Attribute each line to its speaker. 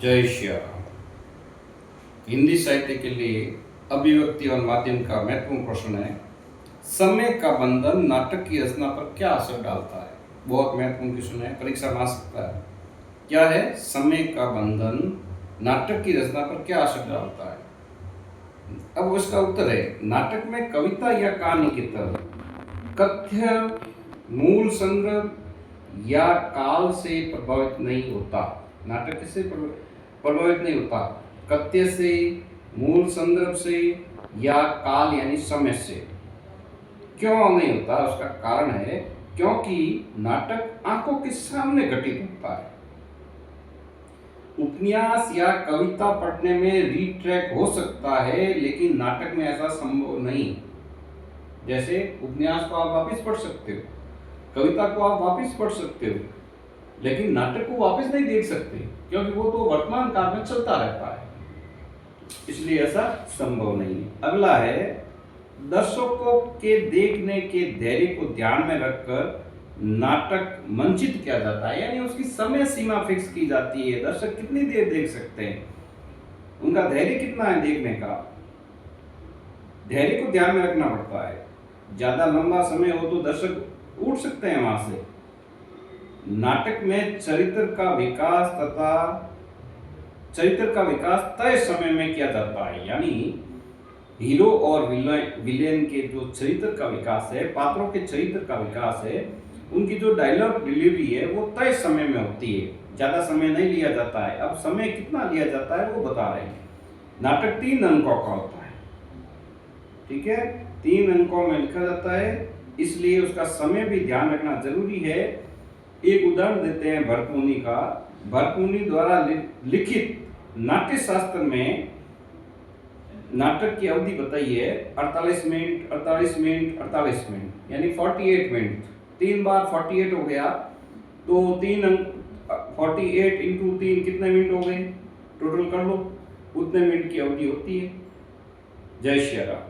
Speaker 1: जय श्री राम। हिंदी साहित्य के लिए अभिव्यक्ति और माध्यम का महत्वपूर्ण प्रश्न है, समय का बंधन नाटक की रचना पर क्या असर डालता है। बहुत महत्वपूर्ण क्वेश्चन है, परीक्षा में आ सकता है। क्या है? समय का बंधन नाटक की रचना पर क्या असर डालता है। अब उसका उत्तर है, नाटक में कविता या कहानी की तरह कथ्य मूल संग्रह या काल से प्रभावित नहीं होता। नाटक किससे प्रभावित नहीं होता? कथ्य से, मूल संदर्भ से या काल यानी समय से। क्यों नहीं होता? उसका कारण है क्योंकि नाटक आंखों के सामने घटित होता है। उपन्यास या कविता पढ़ने में रीट्रैक हो सकता है, लेकिन नाटक में ऐसा संभव नहीं। जैसे उपन्यास को आप वापस पढ़ सकते हो, कविता को आप वापस पढ़ सकते हो, लेकिन नाटक को वापस नहीं देख सकते क्योंकि वो तो वर्तमान काल में चलता रहता है, इसलिए ऐसा संभव नहीं है। अगला है, दर्शकों के देखने के धैर्य को ध्यान में रखकर नाटक मंचित किया जाता है, यानी उसकी समय सीमा फिक्स की जाती है। दर्शक कितनी देर देख सकते हैं, उनका धैर्य कितना है देखने का, धैर्य को ध्यान में रखना पड़ता है। ज्यादा लंबा समय हो तो दर्शक उठ सकते हैं वहां से। नाटक में चरित्र का विकास तय समय में किया जाता है, यानी हीरो और विलेन के जो चरित्र का विकास है, पात्रों के चरित्र का विकास है, उनकी जो डायलॉग डिलीवरी है वो तय समय में होती है, ज्यादा समय नहीं लिया जाता है। अब समय कितना लिया जाता है वो बता रहे हैं। नाटक 3 अंकों का होता है, ठीक है, 3 अंकों में लिखा जाता है, इसलिए उसका समय भी ध्यान रखना जरूरी है। एक उदाहरण देते हैं भरतमुनि का। भरतमुनि द्वारा लिखित नाट्य शास्त्र में नाटक की अवधि बताई है 48 मिनट, 48 मिनट, 48 मिनट, यानी 48 मिनट। 3 बार 48 हो गया तो 3 अंक 48 इंटू 3 कितने मिनट हो गए, टोटल कर लो, उतने मिनट की अवधि होती है। जय श्री राम।